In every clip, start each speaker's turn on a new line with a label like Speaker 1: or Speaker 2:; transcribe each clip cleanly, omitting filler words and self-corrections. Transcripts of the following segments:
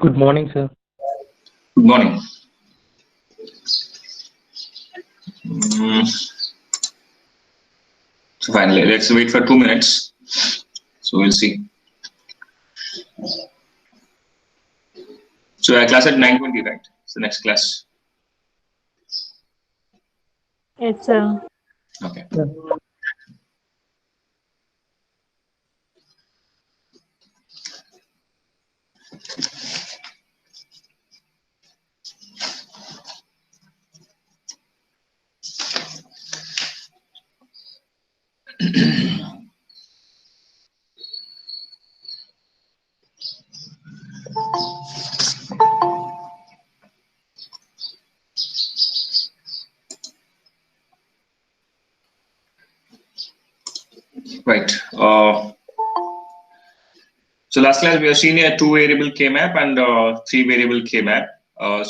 Speaker 1: Good morning, sir.
Speaker 2: Good morning. So finally, let's wait for 2 minutes. So we'll see. So our class at 9:20, right? It's the next class.
Speaker 3: Yes, sir.
Speaker 2: Okay.
Speaker 1: Yeah.
Speaker 2: Right. So last class we have seen a 2-variable K map and 3-variable K map.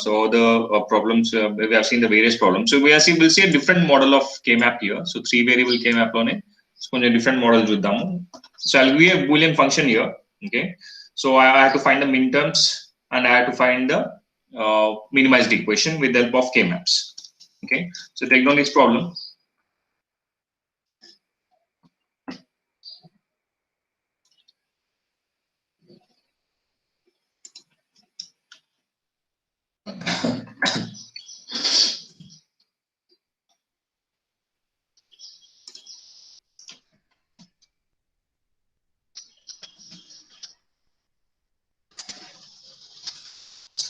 Speaker 2: So the problems we have seen the various problems. So we'll see a different model of K map here. So 3-variable K map lone so a different model chuddam. So I'll give you a Boolean function here. Okay. So I have to find the minterms and I have to find the minimized equation with the help of K maps. Okay. So take down this problem.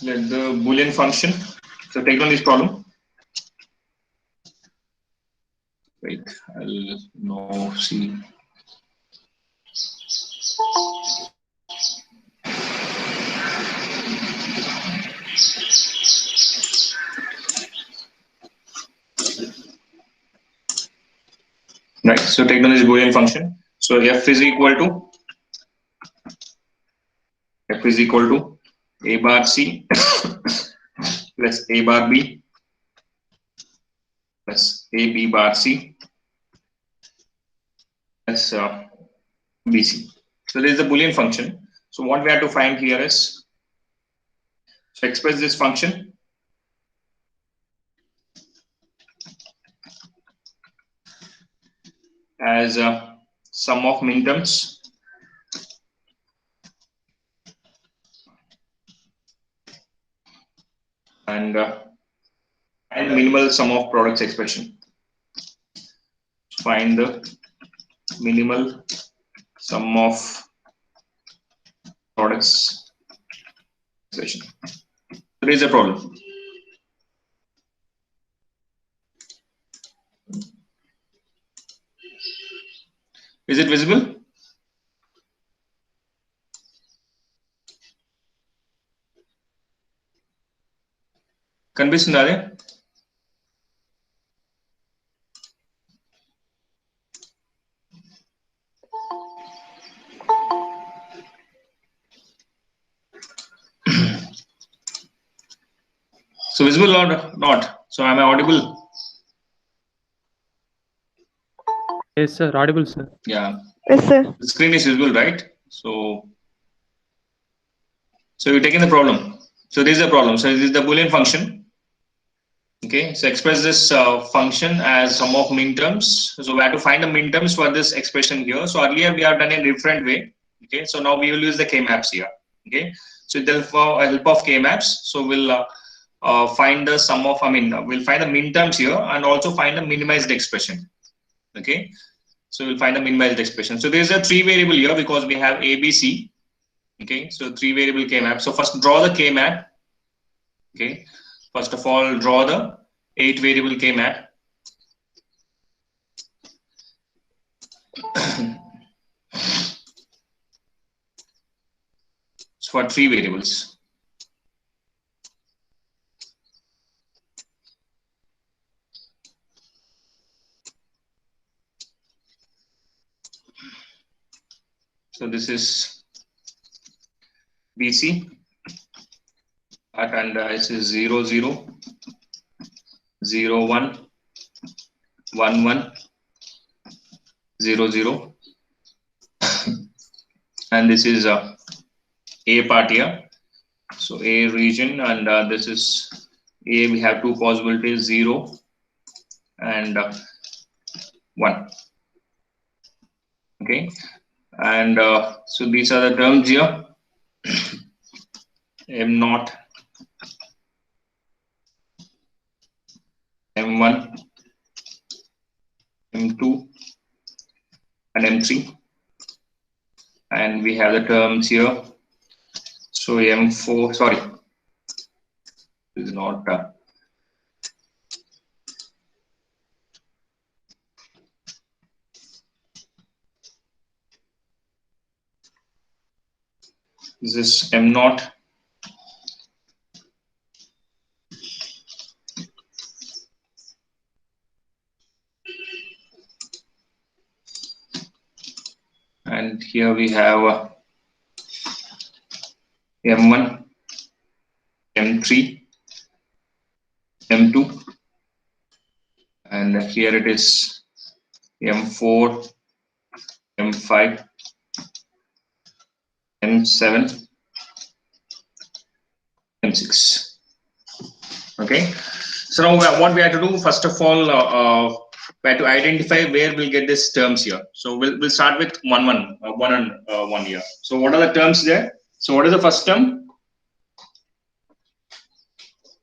Speaker 2: Let the Boolean function. So take down this problem. Wait, I'll now see. Right. So take down this Boolean function. So f is equal to a bar c plus a bar b plus a b bar c plus bc. So this is the Boolean function. So what we have to find here is, so express this function as sum of minterms and minimal sum of products expression. Find the minimal sum of products expression. There is a problem. Is it visible? కనిపిస్తుందా అది? So visible or not? So am I audible?
Speaker 1: Yes, sir. Audible, sir.
Speaker 2: Yeah.
Speaker 3: Yes, sir.
Speaker 2: The screen is visible, right? So you're taking the problem. So this is the problem. So this is the Boolean function. Okay. So express this function as sum of minterms. So we have to find the minterms for this expression here. So earlier we have done it a different way. Okay. So now we will use the K maps here. Okay. So with the help of K maps, so we'll find the sum of, we'll find the minterms here and also find the minimized expression. Okay. So we'll find the minimized expression. So there's a 3-variable here because we have A, B, C. Okay. So 3-variable K map. So first draw the K map. Okay. First of all, draw the 8-variable K map. It's for 3 variables. So this is BC and it is 0, 0, 0, 1, 1, 1, 0, 0. And this is A part here. So A region, and this is A. We have two possibilities, 0 and 1. Okay, and so these are the terms here. M0, M1, M2, and M3, and we have the terms here. So M4, sorry, this is not. This is M0. And here we have M1, M3, M2, and here it is M4, M5, M7, M6. Okay, so now what we have to do, first of all, we have to identify where we'll get these terms here. So we'll start with one and 1 here. So what are the terms there? So what is the first term?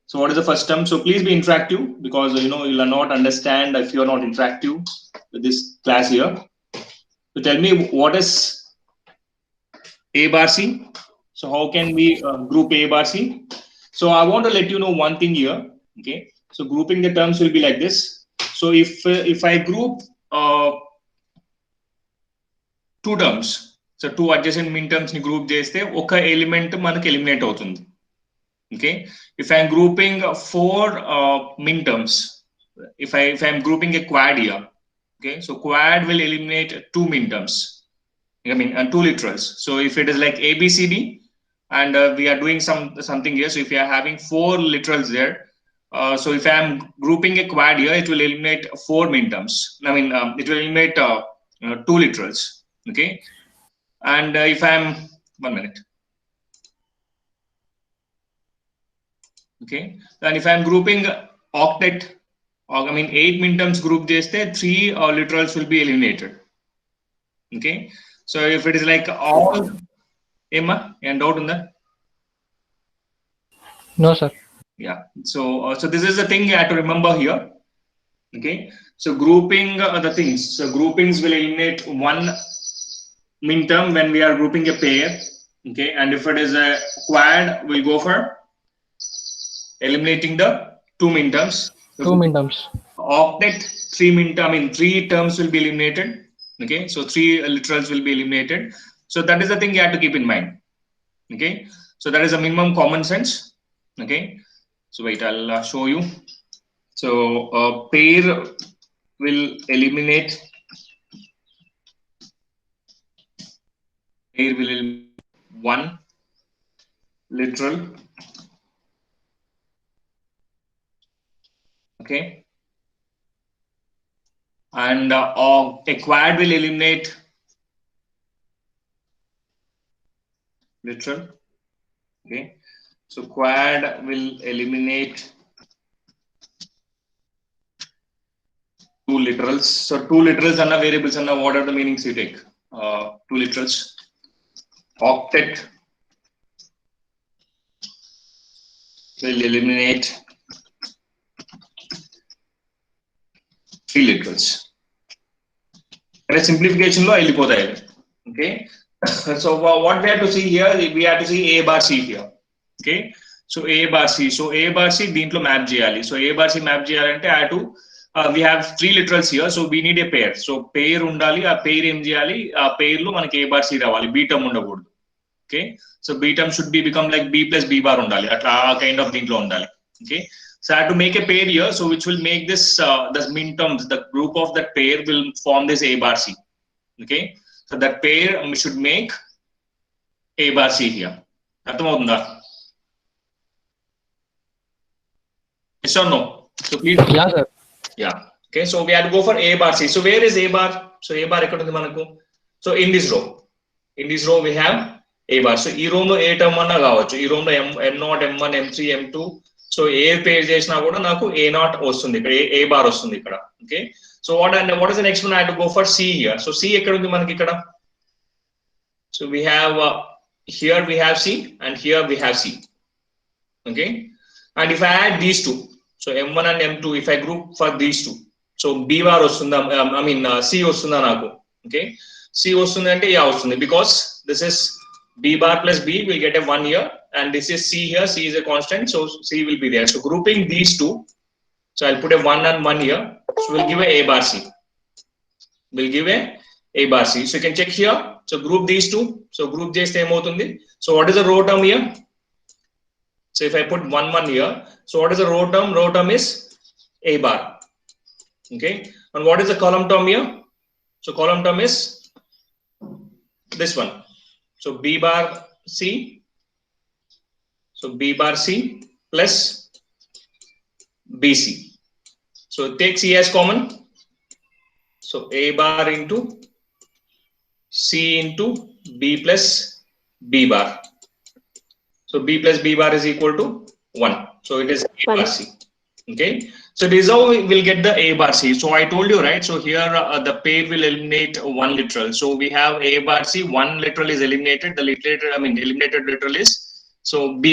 Speaker 2: So what is the first term? So please be interactive, because you will not understand if you are not interactive with this class here. So tell me, what is A bar C? So how can we group A bar C? So I want to let you know one thing here. Okay, so grouping the terms will be like this. So if I group two terms, so two adjacent min terms ni group cheste oka element manaku eliminate avutundi. Okay, if I am grouping four min terms, if I am grouping a quad here, okay, so quad will eliminate two min terms. I mean, two literals. So if it is like A, B, C, D, and we are doing something here. So if you are having four literals there, so if I am grouping a quad here, it will eliminate four min terms. I mean, it will eliminate two literals. Okay, and if I am 1 minute. Okay, and if I am grouping octet, or I mean 8 min terms group cheste, 3 literals will be eliminated. Okay, so if it is like all, Emma, and doubt on that?
Speaker 1: No, sir.
Speaker 2: Yeah, so so this is the thing you have to remember here. Okay, so grouping the things. So groupings will eliminate one min term when we are grouping a pair. Okay, and if it is a quad, we'll go for eliminating the two min terms. So
Speaker 1: Two min terms.
Speaker 2: octet, three terms will be eliminated. Okay, so three literals will be eliminated. So that is the thing you have to keep in mind. Okay, so that is a minimum common sense. Okay, so wait, I'll show you. So pair will eliminate one literal. Okay, and a quad will eliminate literal. Okay, so quad will eliminate two literals. So two literals and variables, and what are the meanings you take? Two literals. Octet will eliminate three literals. Simplification lo వెళ్ళిపోతాయి. Okay, so what we have to see here, we have to see A bar C here. Okay, so A bar C, so A bar C దీంట్లో map చేయాలి. So A bar C map చేయాలంటే I have to we have three literals here, so we need a pair. So pair ఉండాలి, ఆ pair ఏం చేయాలి, ఆ pair లో మనకి A bar C రావాలి, B term ఉండకూడదు. Okay, so B term should be become like B plus B bar ఉండాలి, అట్లా ఆ kind of దీంట్లో ఉండాలి. Okay, so I have to make a pair here, so which will make this the min terms, the group of that pair will form this A bar C. Okay, so that pair should make A bar C here. అర్థమవుతుందా? Yes or no? So please.
Speaker 1: Yeah, sir.
Speaker 2: Yeah. Okay, so we have to go for A bar C. So where is A bar? So A bar ekkada undi manaku. So in this row we have A bar. So ఈ row లో ఏ term అన్నా కావచ్చు. ఈ row లో M0, M1, M3, M2. So ఏ పేర్ చేసినా కూడా నాకు A0 వస్తుంది ఇక్కడ, A bar వస్తుంది ఇక్కడ. Okay, so what is the next one? I have to go for C here. So C ఎక్కడ ఉంది మనకి ఇక్కడ? So we have here we have C and here we have C. Okay, and if I add these two, so M1 and M2, if I group for these two, so B bar వస్తుందా, I mean C వస్తుందా నాకు? Okay, C వస్తుంది అంటే yeah వస్తుంది, because this is B bar plus B will get a 1 here, and this is C here. C is a constant, so C will be there. So grouping these two, so I'll put a 1 and 1 here, so we'll give a bar C. We'll give a bar C. So you can check here. So group these two. So group just same avutundi. So what is the row term here? So if I put 1 1 here, so what is the row term? Row term is A bar. Okay, and what is the column term here? So column term is this one. So B bar C. So B bar C plus BC. So take C as common. So A bar into C into B plus B bar. So B plus B bar is equal to 1. So it is A bar C. Okay, so this is how we will get the A bar C. So I told you, right? So here the pair will eliminate one literal. So we have A bar C, one literal is eliminated. The eliminated literal is so B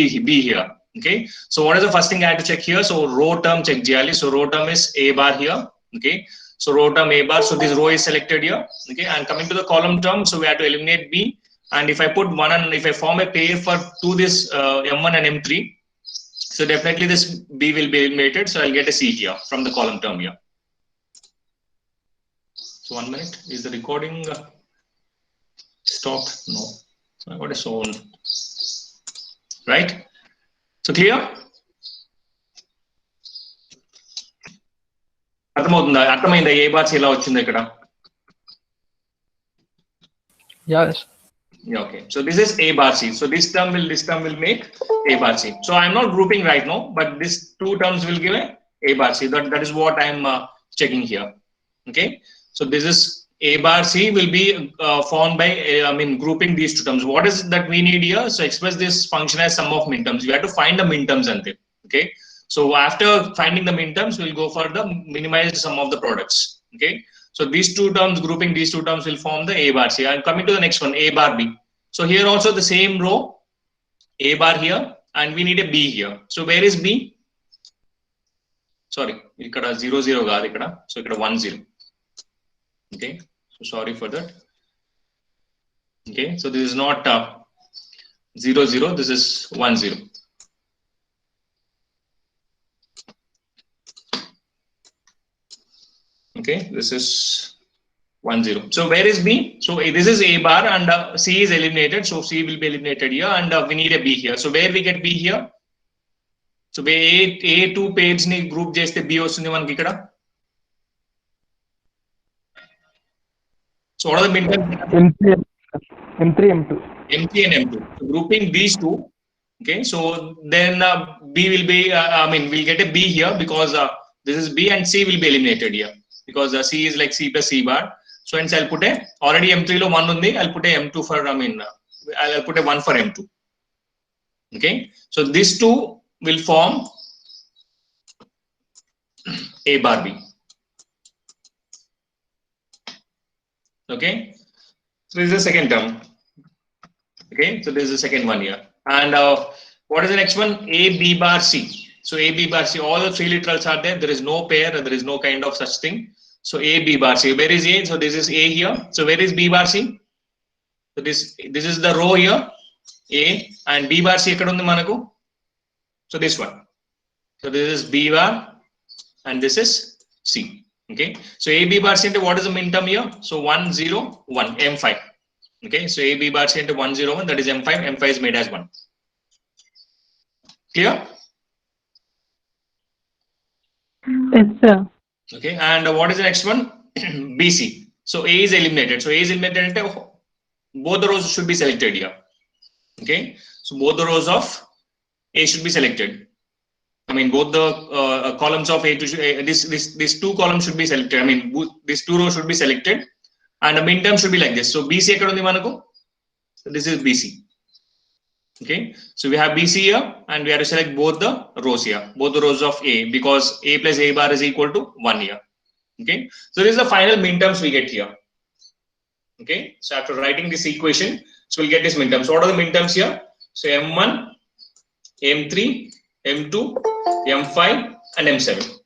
Speaker 2: here. Okay, so what is the first thing I have to check here? So row term check jayali. So row term is A bar here. Okay, so row term A bar. So this row is selected here. Okay, and coming to the column term, so we have to eliminate B. And if I put one and if I form a pair for this M1 and M3, so definitely this B will be eliminated. So I'll get a C here from the column term here. So 1 minute. Is the recording stopped? No. So I got a sound. Right? So clear? అర్థమైందా ఏ bars ఇలా వచ్చింది ఇక్కడ?
Speaker 1: Yes.
Speaker 2: Yeah, okay, so this is A bar C. So this term will make A bar C. So I'm not grouping right now, but these two terms will give a bar C. That is what I'm checking here. Okay, so this is A bar C will be formed by grouping these two terms. What is it that we need here? So express this function as sum of minterms. We have to find the minterms and it. Okay, so after finding the minterms, we'll go for the minimized sum of the products. Okay, so these two terms, grouping these two terms will form the A bar C. I'm coming to the next one, A bar B. So here also the same row, A bar here, and we need a B here. So where is B? Sorry, ikkada 0 0 gaadu ikkada. So ikkada 1 0. Okay, so sorry for that. Okay, so this is not 0 0. This is 1 0. Okay, this is 1 0. So where is B? So this is A bar and C is eliminated. So C will be eliminated here, and we need a B here. So where we get B here? So A2 pairs ni group cheste B ostundi manaki ikkada. So what are the minterms?
Speaker 1: M3, M2.
Speaker 2: M3 and M2. So grouping these two. Okay, so then B will be, we'll get a B here because this is B and C will be eliminated here because C is like C plus C bar. So hence I'll put a, already M3 lo 1 undi, I'll put a M2 for, I'll put a 1 for M2. Okay, so these two will form A bar B. Okay, so this is the second term. Okay, so this is the second one here. And what is the next one? A B bar C. So A B bar C, all the three literals are there. There is no pair, there is no kind of such thing. So A B bar C. Where is A? So this is A here. So where is B bar C? So this is the row here, A, and B bar C ekkada undi manaku. So this one. So this is B bar and this is C. Okay, so A B bar C into what is the minterm here? So 1 0 1 M5. Okay, so A B bar C into 1 0 1, that is M5. M5 is made as 1. Clear?
Speaker 3: Yes, sir.
Speaker 2: Okay, and what is the next one? BC. So A is eliminated. So A is eliminated. Both the rows should be selected here. Okay, so both the rows of A should be selected. Both the columns of A to these two columns should be selected. These two rows should be selected, and the minterm should be like this. So BC ekkada undi manaku. So this is BC. Okay, so we have BC here, and we have to select both the rows here, both the rows of A, because A plus A bar is equal to 1 here. Okay, so this is the final minterms we get here. Okay, so after writing this equation, so we'll get this minterms. So what are the minterms here? So M1, M3, M2, M5, and M7.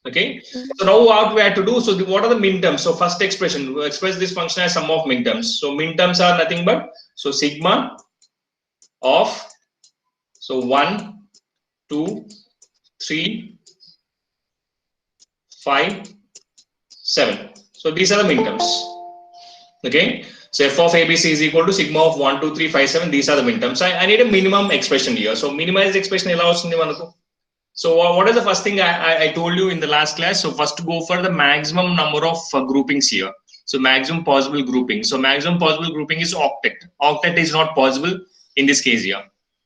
Speaker 2: Okay, so now what we have to do, so what are the minterms? So first expression, we express this function as sum of minterms. So minterms are nothing but, so sigma of, so 1, 2, 3, 5, 7. So these are the minterms. Okay, so f of ABC is equal to sigma of 1, 2, 3, 5, 7. These are the minterms. I need a minimum expression here. So minimized expression allows me one. So what is the first thing I told you in the last class? So first go for the maximum number of groupings here. So maximum possible grouping. So maximum possible grouping is octet. Octet is not possible in this case here.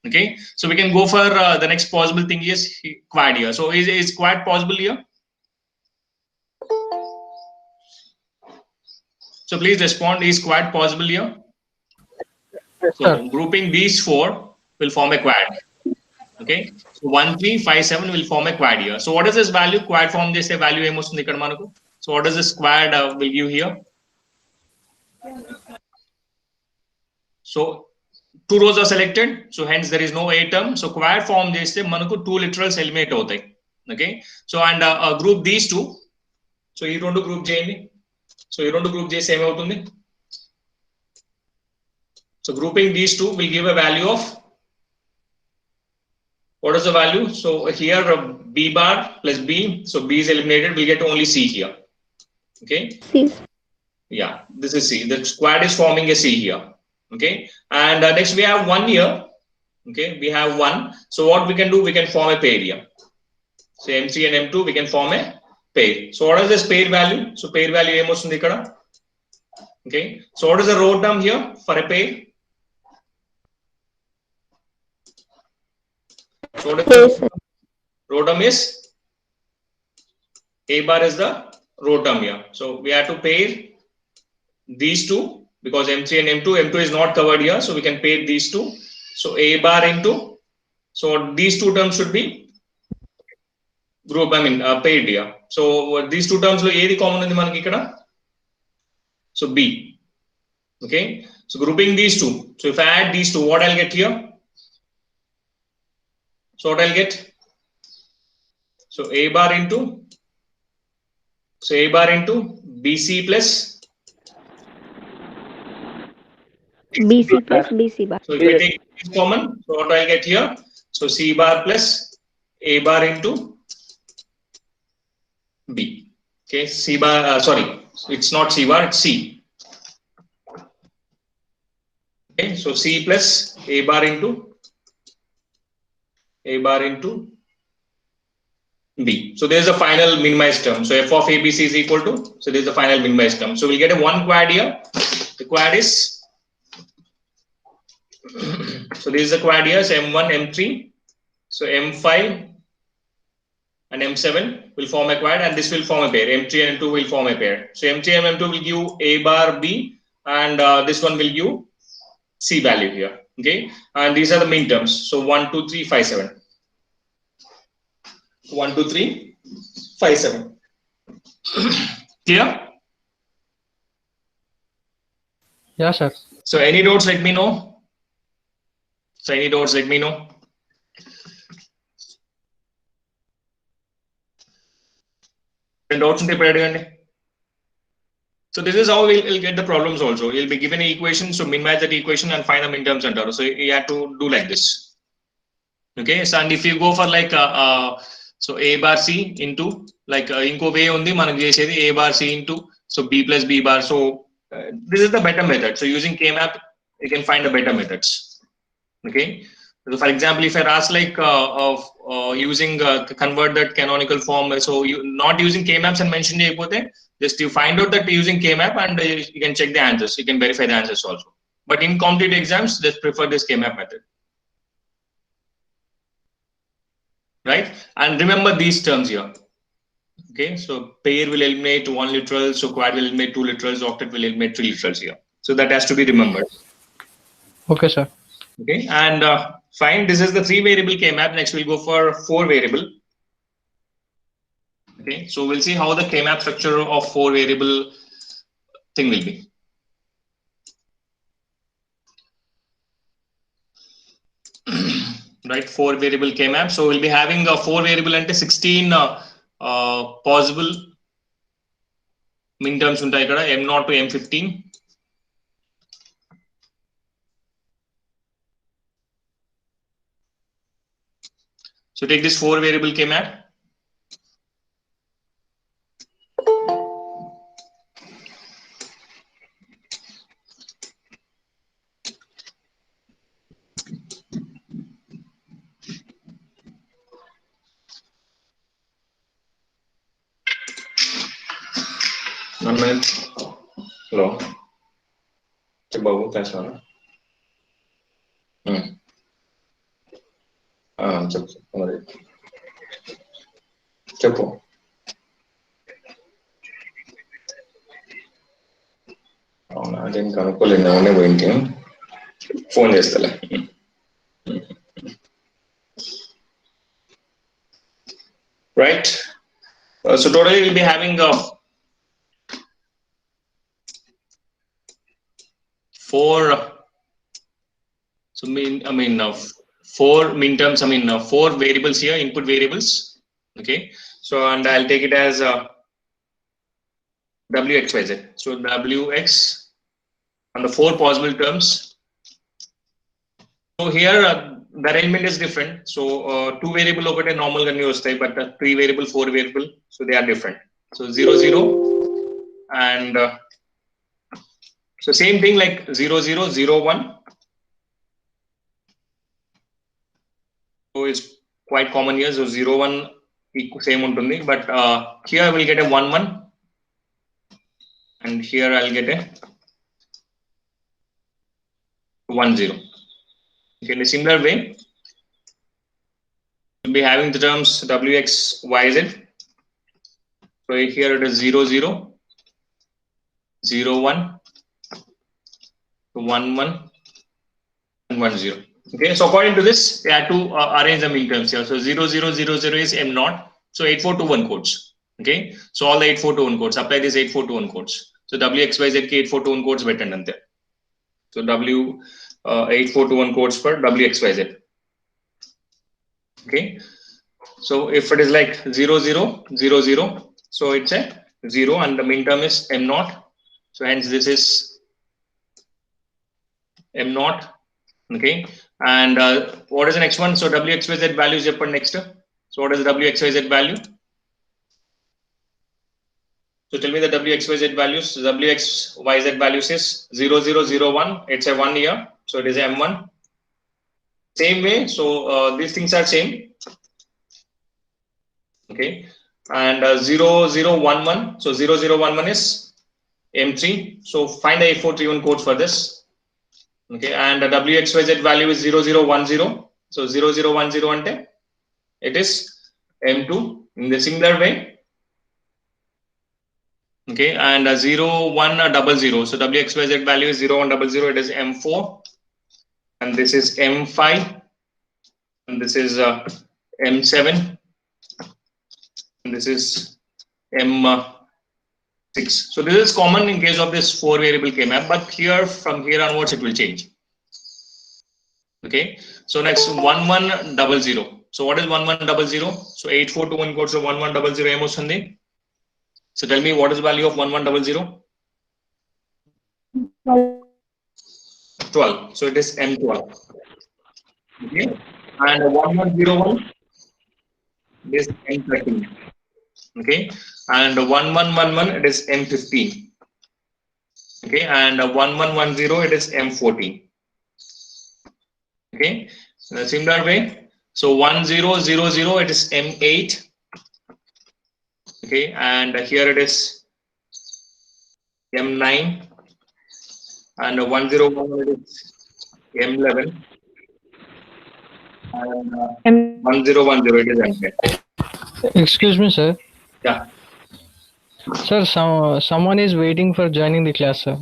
Speaker 2: Okay, so we can go for the next possible thing is quad here. So is quad possible here? So please respond. Is quad possible here?
Speaker 1: Yes,
Speaker 2: So
Speaker 1: sir.
Speaker 2: grouping these four will form a quad. Okay, so 1, 3, 5, 7 will form a quad here. So what is this value? Quad form this value emotion. So what is this quad will give here? So two rows are selected, so hence there is no A term. So quad form this manaku two literals eliminate hotai. Okay, so and group these two. So you don't do group J. So you don't do group J same out. So grouping these two will give a value of, what is the value? So here B bar plus B. So B is eliminated. We get only C here. Okay.
Speaker 3: C.
Speaker 2: Yeah, this is C. The squad is forming a C here. Okay. And next we have 1 here. Okay. We have 1. So what we can do? We can form a pair here. So M3 and M2 we can form a pair. So what is this pair value? So pair value emotion. Okay. So what is the row term here for a pair? So what is the row term is? A bar is the row term here. So we have to pair these two because M3 and M2 is not covered here. So we can pair these two. So A bar into, so these two terms should be group, paired here. So these two terms lo ఏది common ఉంది మనకి ఇక్కడ? So B. Okay. So grouping these two. So if I add these two, what I'll get here? So what I'll get? So A bar into, so A bar into BC plus
Speaker 3: BC plus BC bar.
Speaker 2: So if I take this common, so what I'll get here? So C bar plus A bar into B. Okay, C bar, sorry, it's not C bar, it's C. Okay, so C plus A bar into B. So there's a final minimized term. So f of ABC is equal to, so there's a final minimized term. So we'll get a one quad here. The quad is, so this is the quad here, so M1, M3, so M5 and M7 will form a quad and this will form a pair. M3 and M2 will form a pair. So M3 and M2 will give A bar B and this one will give C value here. Okay, and these are the min terms. So 1, 2, 3, 5, 7. 1, 2, 3, 5, 7. Clear?
Speaker 1: Yeah, sir.
Speaker 2: So any doubts, let me know. So any doubts, let me know. Doubts unte adagandi. So this is how we'll get the problems also. You'll be given an equation, so minimize that equation and find the min terms and so you have to do like this. Okay, so and if you go for like so A bar C into like inko way undi manaku chesedi A bar C into so B plus B bar. So this is the better method. So using K map, you can find the better methods. Okay. So for example, if I ask like using convert that canonical form, so you not using K maps and mention just you find out that using K map and you can check the answers. You can verify the answers also. But in competitive exams, just prefer this K map method. Right? And remember these terms here. Okay, so pair will eliminate 1 literal, so quad will eliminate 2 literals, octet will eliminate 3 literals here. So that has to be remembered.
Speaker 1: Okay, sir.
Speaker 2: Okay, and fine. This is the 3 variable K map. Next, we'll go for 4 variable. Okay, so we'll see how the K map structure of 4 variable thing will be. Right, 4 variable K map. So we'll be having a 4 variable and 16 possible minterms ఉంటాయి ఇక్కడ M0 to M15. So take this 4 variable K map. Hello. Babu, చెప్పు మరి చెప్పు అవునా నేను కనుక్కోలేదు అవునే పోయింది phone చేస్తలే right so totally we'll be having 4 so I mean 4 minterms 4 variables here, input variables. Okay, so and I'll take it as wxyz. So wx on the 4 possible terms. So here the arrangement is different. So 2 variable okate normal ga vastayi, but 3 variable 4 variable, so they are different. So 0 0 and so same thing like 0 0 0 1. So it's quite common here. So 0 1 same ఉంటుంది, but here I will get a 1 1 and here I'll get a 1 0. Okay, in a similar way we'll be having the terms wx yz. So here it is 0 0 0 1 1 1 and 1 0. Okay, so according to this we have to arrange the minterms here. So 0 0 0 0 is M0. So 8421 codes. Okay, so all the 8421 codes, apply this 8421 codes. So wxyz ki 8421 codes bettandi ante. So w 8421 codes for wxyz. Okay, so if it is like 0 0 0 0, so it's a 0 and the minterm is M0. So hence this is M0. Okay, and what is the next one? So wxyz values చెప్పండి next. So what is the wxyz value? So tell me the wxyz values. Wxyz values is 0 0 0 1. It's a 1 year, so it is M1. Same way, so these things are same. Okay, and 0 0 1 1. So 0 0 1 1 is M3. So find the 8431 codes for this. Okay, and the wxyz value is 0 0 1 0. So 0 0 1 0 ante it is M2 in the similar way. Okay, and 0 1 0 0. So wxyz value is 0 1 0 0. It is M4, and this is M5, and this is M7, and this is M6. So this is common in case of this 4 variable K map, but here from here onwards it will change. Okay, so next 1 1 0 0. So what is 1 1 0 0? So 8421 codes of 1 1 0 0 emosundi. So tell me what is the value of 1 1 0 0? 12. So it is M12. Okay, and 1 1 0 1 is M13. Okay, and 1 1 1 1 it is M15. Okay, and 1 1 1 0 it is M14. Okay, in a similar way, so 1 0 0 0 it is M8. Okay, and here it is M9, and 1 0 1 it is M11, and 1 0 1 0 it is M10.
Speaker 1: Excuse me, sir.
Speaker 2: Yeah.
Speaker 1: Sir, someone is waiting for joining the class, sir.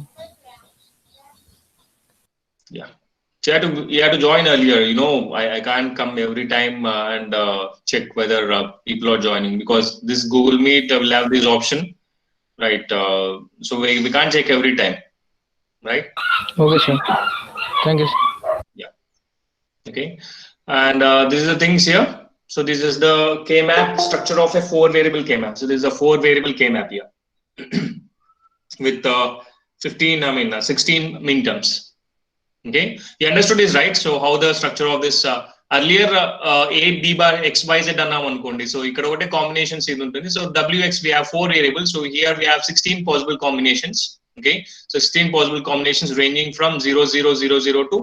Speaker 2: Yeah. So you have to join earlier. You know, I can't come every time and check whether people are joining, because this Google Meet will have this option, right? So we can't check every time, right?
Speaker 1: Okay, sir. Thank you.
Speaker 2: Yeah. Okay. And this is the things here. So this is the K map structure of a 4 variable K map. So this is a 4 variable K map here with 16 min terms. Okay, you understood this, right? So how the structure of this earlier a b bar x y z అన్నాం అనుకోండి. So ఇక్కడ ఒకటే combinations ఇది ఉంటుంది. So wx we have 4 variables. So here we have 16 possible combinations. Okay, so 16 possible combinations ranging from 0000 to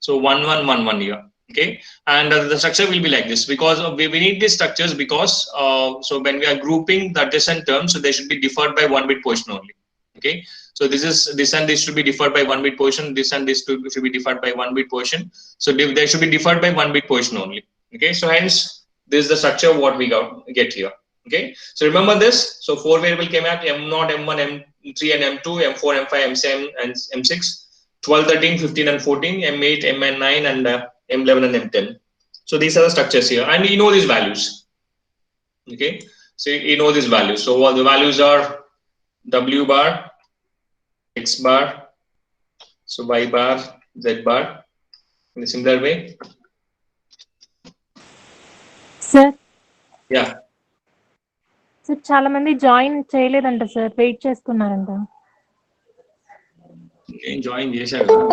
Speaker 2: so 1111 here. Okay, and the structure will be like this, because we need these structures because so when we are grouping the adjacent terms, so they should be deferred by 1 bit portion only. Okay, so this and this should be deferred by 1 bit portion. This and this should be deferred by 1 bit portion. So they should be deferred by 1 bit portion only. Okay, so hence this is the structure what we get here. Okay, so remember this. So 4 variable K map: m0, m1, m3 and m2, m4, m5, m7 and m6, 12, 13, 15 and 14, m8, m9 and m11 and m10. So these are the structures here, and you know these values. Okay, so you know these values. So all the values are w bar, x bar, so y bar, z bar, in a similar way.
Speaker 4: Sir
Speaker 2: Yeah.
Speaker 4: Sir చాలా మంది join చేయలేదంట sir, wait చేస్తున్నారంట.
Speaker 2: నేను join చేశా కదా.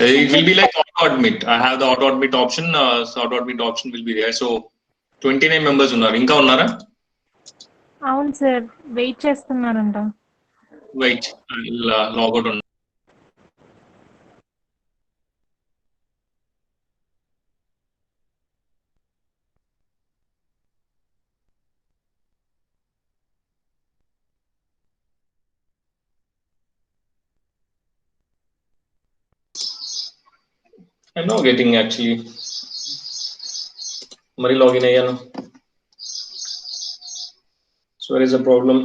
Speaker 2: It will be like auto admit. I have the auto admit option. So auto admit option will be there. So 29 members ఉన్నారు. ఇంకా ఉన్నారా?
Speaker 4: అవును సార్, వెయిట్ చేస్తున్నారంట.
Speaker 2: Wait, I'll log out on. I'm not getting actually. మరి login అయ్యాను. So where is the problem?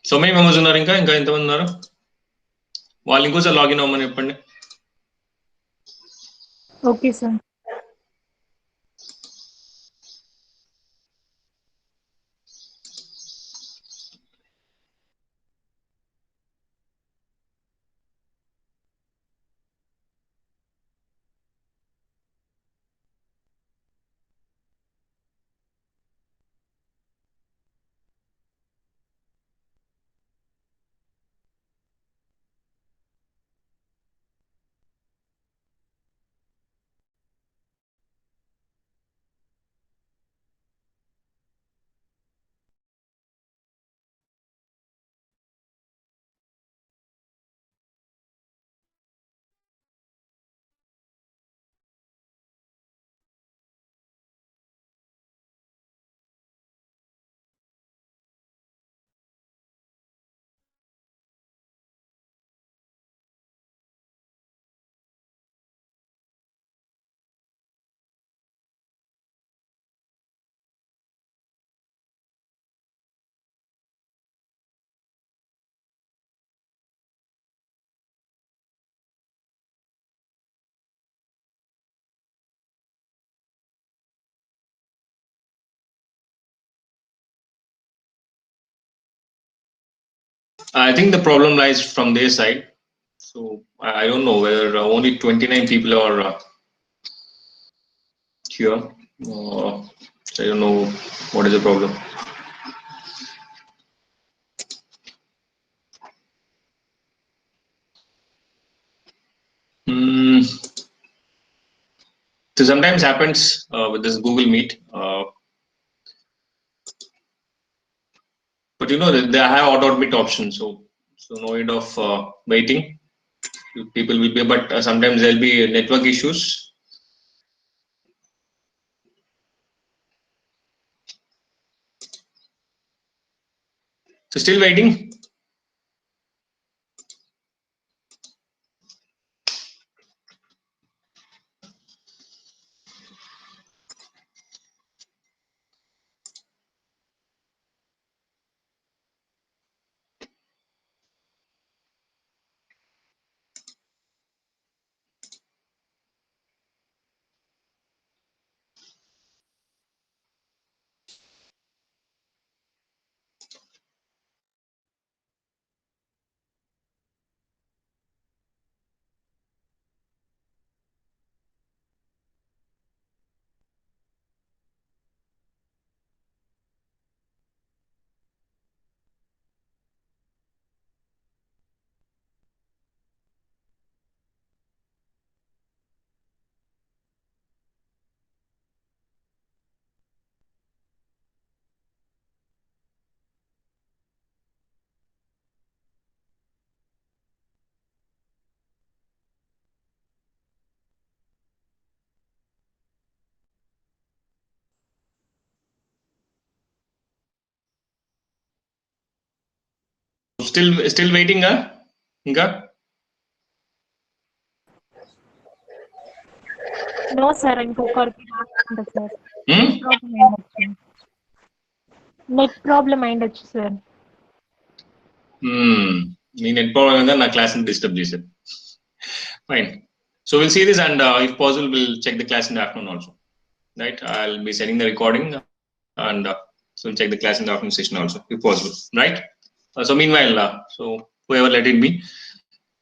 Speaker 2: So many members ఉన్నారు, ఇంకా ఎంతమంది ఉన్నారు? వాళ్ళు ఇంకోసారి లాగిన్ అవ్వమని చెప్పండి.
Speaker 4: Okay sir.
Speaker 2: I think the problem lies from their side. So I don't know whether only 29 people are here. I don't know what is the problem. So sometimes happens with this Google Meet, but you know they have auto admit option, so no need of waiting. People will be, but sometimes there'll be network issues. So still waiting. still waiting, Inga?
Speaker 4: No sir ఇంకొకరికి రాకుండా sir
Speaker 2: Hmm?
Speaker 4: Problem అయ్యొచ్చు net problem అయ్యొచ్చు sir
Speaker 2: మీ net problem నా class ని disturb చేశారు. Fine. So we'll see this, and if possible, we'll check the class in the afternoon also. Right? I'll be sending the recording, and so we'll check the class in the afternoon session also, if possible. Right? So meanwhile, so whoever let it be,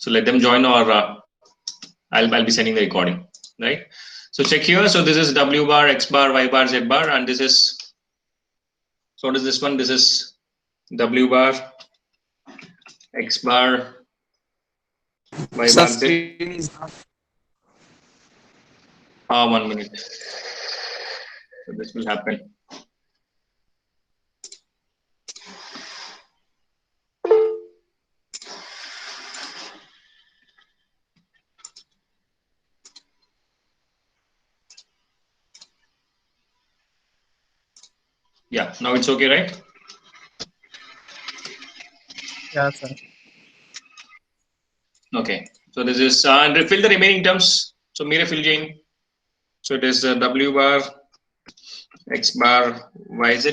Speaker 2: so let them join, or I'll be sending the recording. Right? So check here. So this is W bar, X bar, Y bar, Z bar, and this is. So what is this one? This is W bar, X bar, Y bar, Z. 1 minute. So this will happen. Yeah, now it's okay, right?
Speaker 1: Yeah, sir.
Speaker 2: Okay. So this is and fill the remaining terms. So mere fill chain. So it is W bar, X bar, Y, Z,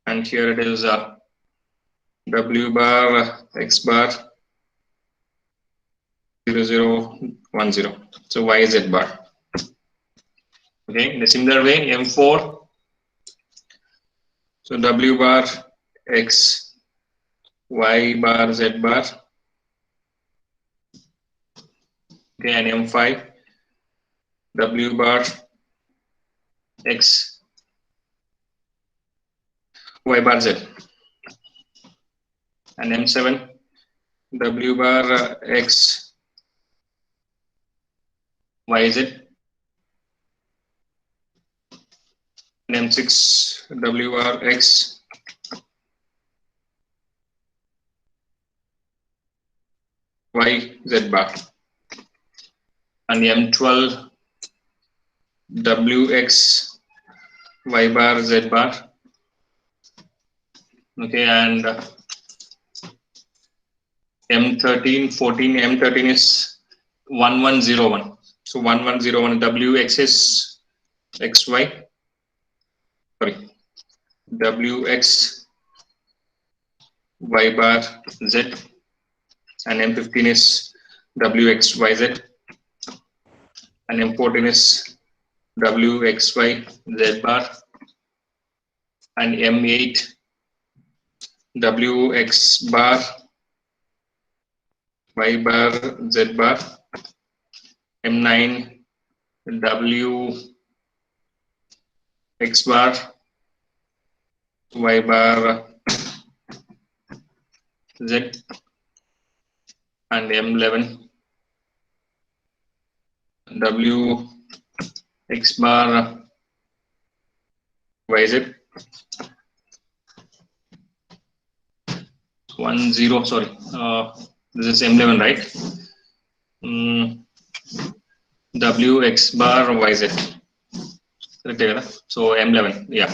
Speaker 2: and here it is W bar, X bar, 0010. So Y, Z bar. Okay. In a similar way, M4. So W bar, X, Y bar, Z bar. Okay, and M5, W bar, X, Y bar, Z. And M7, W bar, X, Y, Z. And M6, W bar, X, Y, Z bar. And M12, WX, Y bar, Z bar. Okay, and M13, 14, M13 is 1101. So 1101 WX is XY. Sorry, WX, Y bar, Z. And M15 is WXYZ. And M14 is WXY, Z bar. And M8, WX bar, Y bar, Z bar. M9, WX bar, Y bar, Z. And M11, WX bar, YZ. 10, sorry. This is M11, right? WX bar, YZ. Correct. So M11, yeah.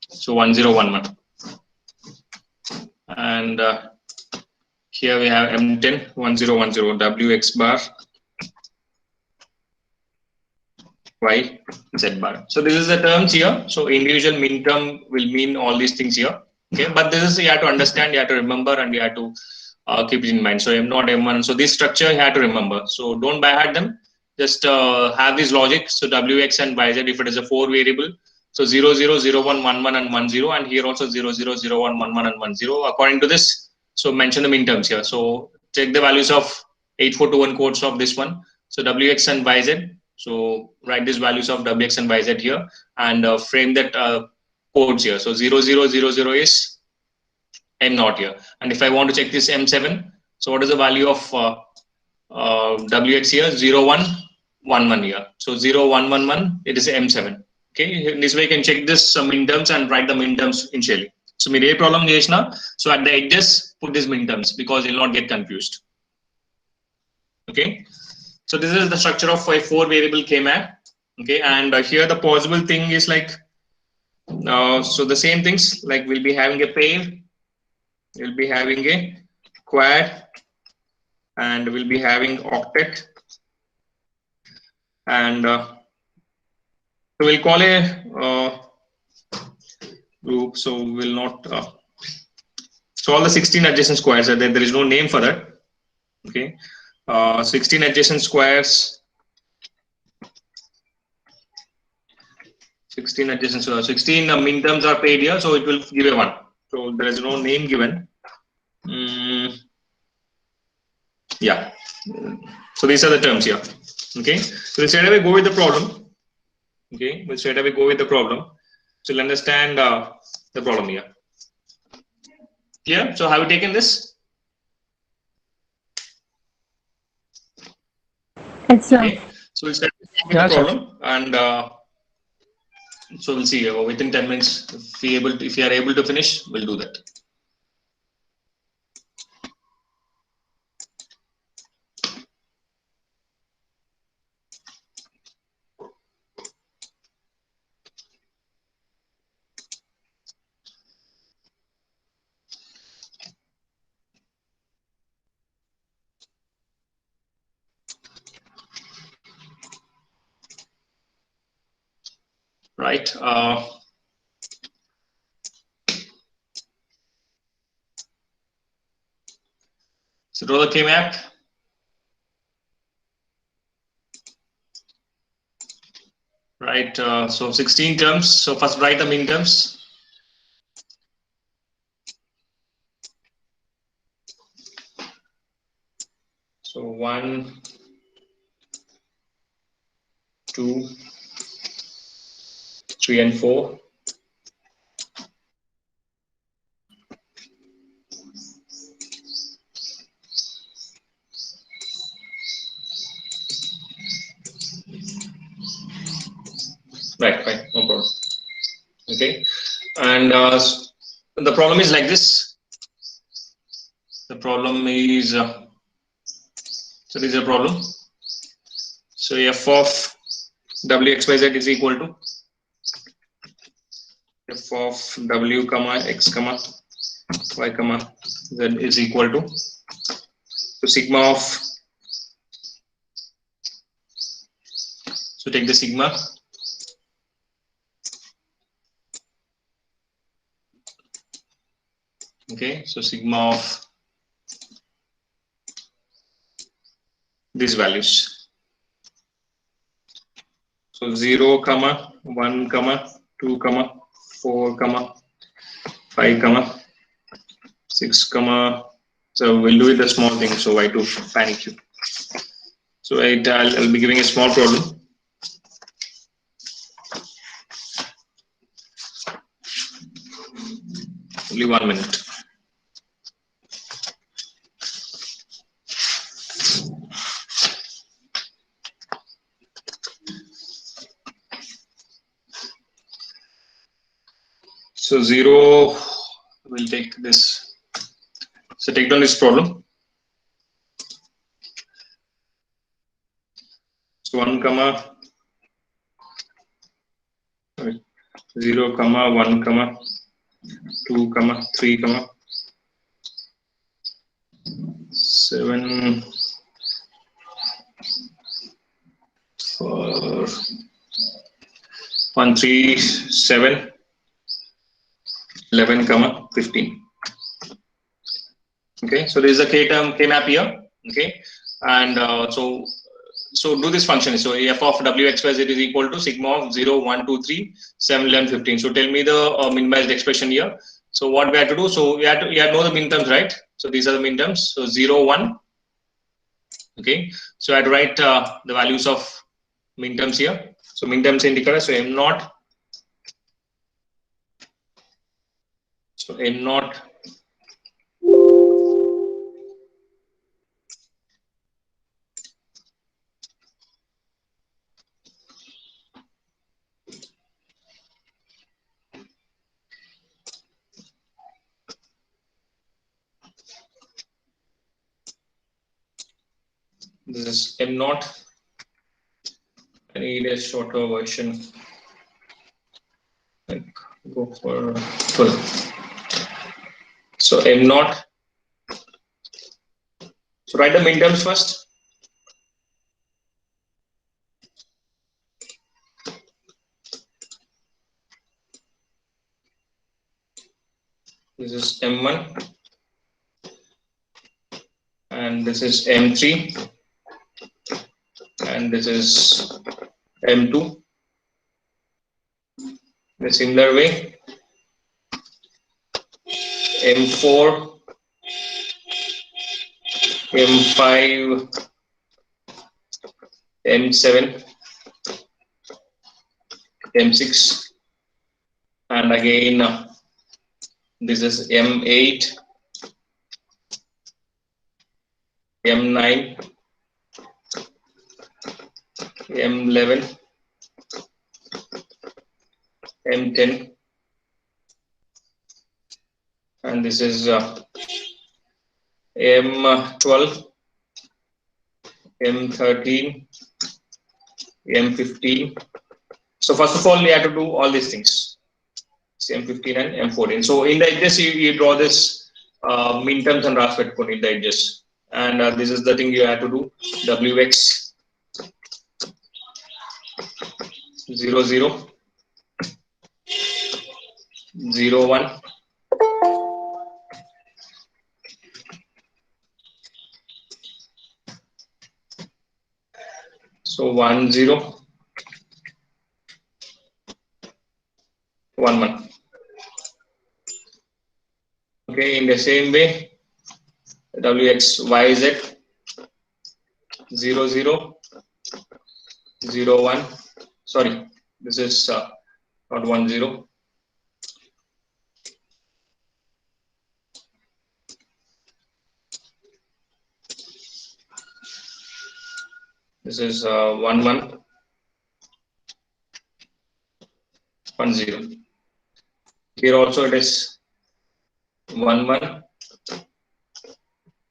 Speaker 2: So 1011. And here we have M10, 1010, WX bar, Y, Z bar. So this is the terms here. So individual min term will mean all these things here. Okay, but this is you have to understand, you have to remember, and you have to keep it in mind. So M0, M1. So this structure you have to remember. So don't by heart them. Just have this logic. So WX and YZ, if it is a 4 variable. So 0, 0, 0, 1, 1, 1, and 1, 0. And here also 0, 0, 0, 1, 1, 1, and 1, 0. According to this, so mention the min terms here. So check the values of 8421 codes of this one. So WX and YZ. So write these values of WX and YZ here, and frame that codes here. So 0, 0, 0, 0 is M0 here. And if I want to check this M7, so what is the value of WX here? 0, 1, 1, 1 here. So 0, 1, 1, 1, it is M7. Okay, in this way you can check this min terms and write the min terms initially. So me problem chesna, so at the edges put these min terms because you'll not get confused. Okay, so this is the structure of a 4 variable K map. Okay, and here the possible thing is like so the same things, like we'll be having a pair. We'll be having a quad, and we'll be having octet, and so we'll call a group. So we'll not. So all the 16 adjacent squares are there. There is no name for that. Okay, 16 adjacent squares. 16 adjacent, so 16 min terms are paid here, so it will give a 1. So there is no name given. Yeah. So these are the terms here. Okay. So we'll straight away go with the problem. Okay. We'll straight away go with the problem. So you'll understand the problem here. Clear? So have you taken this?
Speaker 4: Yes, sir.
Speaker 2: Okay. So we'll start with the problem, and so we'll see within 10 minutes if you are able to finish, we'll do that. Right. So draw the K map. Right. So 16 terms. So first write the min terms. So 1, 2, 3, and 4. Right, no problem. Okay, and the problem is like this. The problem is so this is a problem. So f of w x y z is equal to f of w comma x comma y comma z is equal to sigma of, so take the sigma okay, so sigma of these values, so 0 comma 1 comma 2 comma 4 comma 5 comma 6 comma, so we'll do it a small thing, so why to panic you. So I'll be giving a small problem. Only 1 minute. So 0, we'll take this. So take down this problem. So 1 comma 0 comma 1 comma 2 comma 3 comma 7 4 1 3 7 11 comma 15. Okay, so there is a K map here. Okay, and so do this function. So f of w x y z is equal to sigma of 0 1 2 3 7 11 15. So tell me the minimized expression here. So what we have to do, so we have to know the min terms, right? So these are the min terms. So 0 1. Okay, so I had to write the values of min terms here. So min terms indicator, so m naught. So m naught this is m naught. I need a shorter version. Like go for full. So M naught. So write the minterms first. This is M1 and this is M3 and this is M2. In a similar way, M4, M5, M7, M6, and again this is M8, M9, M11, M10, and this is M12, M13, M15. So first of all, we have to do all these things. M15 and M14. So in the edges, you draw this minterms and ras petukoni in the edges, and this is the thing you have to do. WX 00, 01, so 10, 11. Okay, in the same way, WXYZ 00, 01. Sorry, this is not 10. This is 11, 10. Here also it is 11,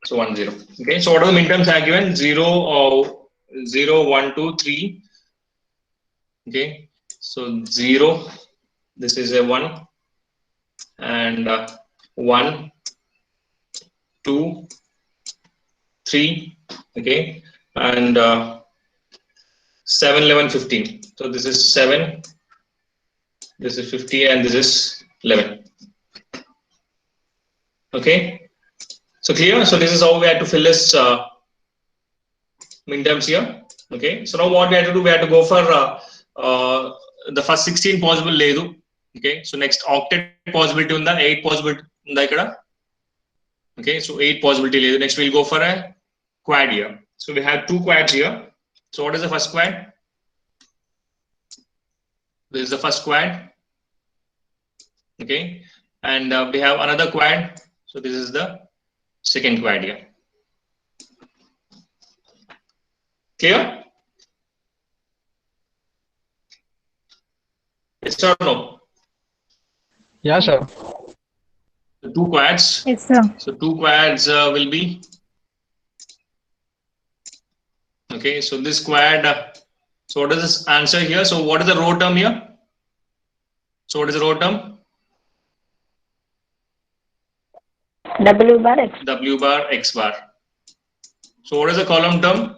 Speaker 2: so 10. Okay, so what are the minterms are given? 0, 0, 1, 2, 3. Okay, so 0, this is a 1, and 1, 2, 3. Okay, and 7, 11, 15. So this is 7, this is 50, and this is 11. Okay, so clear. So this is how we have to fill this minterms here. Okay, so now what we have to do, we have to go for the first 16 possible ledu. Okay, so next octet possibility unda, 8 possibility unda ikkada. Okay, so 8 possibility ledu. Next we'll go for a quad here. So we have 2 quads here. So what is the first quad? This is the first quad. Okay, and we have another quad. So this is the second quad here. Clear? Yes or no?
Speaker 1: Yeah, sir.
Speaker 2: So 2 quads.
Speaker 4: Yes, sir.
Speaker 2: So 2 quads will be. Okay, so this quad. So what is this answer here? So what is the row term here? So what is the row term?
Speaker 3: W bar X.
Speaker 2: W bar X bar. So what is the column term?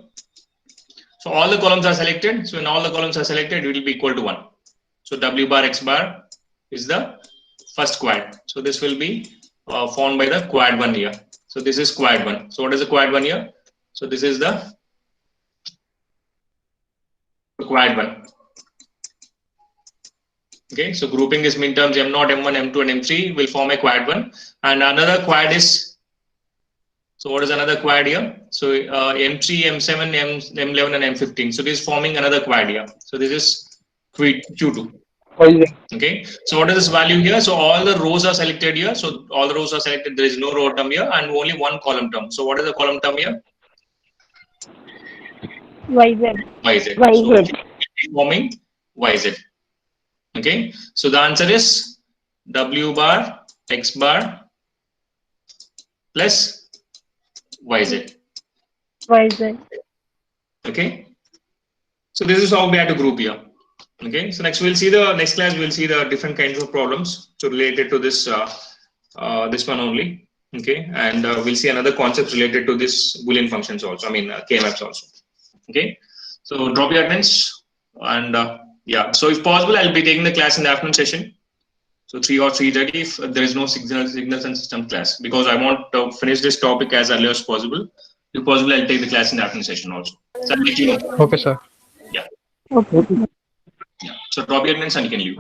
Speaker 2: So all the columns are selected. So when all the columns are selected, it will be equal to 1. So W bar X bar is the first quad. So this will be formed by the quad 1 here. So this is quad 1. So what is the quad 1 here? So this is the quad 1. Okay, so grouping is minterms M0, M1, M2, and M3 will form a quad 1. And another quad is, so what is another quad here? So M3, M7, M11, and M15. So this is forming another quad here. So this is Q2. Okay, so what is this value here? So all the rows are selected here. So all the rows are selected. There is no row term here and only one column term. So what is the column term here?
Speaker 4: YZ.
Speaker 2: YZ.
Speaker 3: YZ.
Speaker 2: So it will be forming YZ. Okay, so the answer is W bar X bar plus YZ.
Speaker 4: YZ.
Speaker 2: Okay, so this is how we have to group here. Okay, so next we'll see the next class. We'll see the different kinds of problems so related to this this one only. Okay, and we'll see another concept related to this Boolean functions also. I mean K maps also. Okay, so drop your attendance and yeah. So if possible, I'll be taking the class in the afternoon session. So 3 or 3:30 if there is no signals and system class, because I want to finish this topic as early as possible. If possible, I'll take the class in the afternoon session also. So I'll let you know.
Speaker 1: Okay, sir.
Speaker 2: Yeah.
Speaker 4: Okay.
Speaker 2: Yeah. So drop your attendance and you can leave.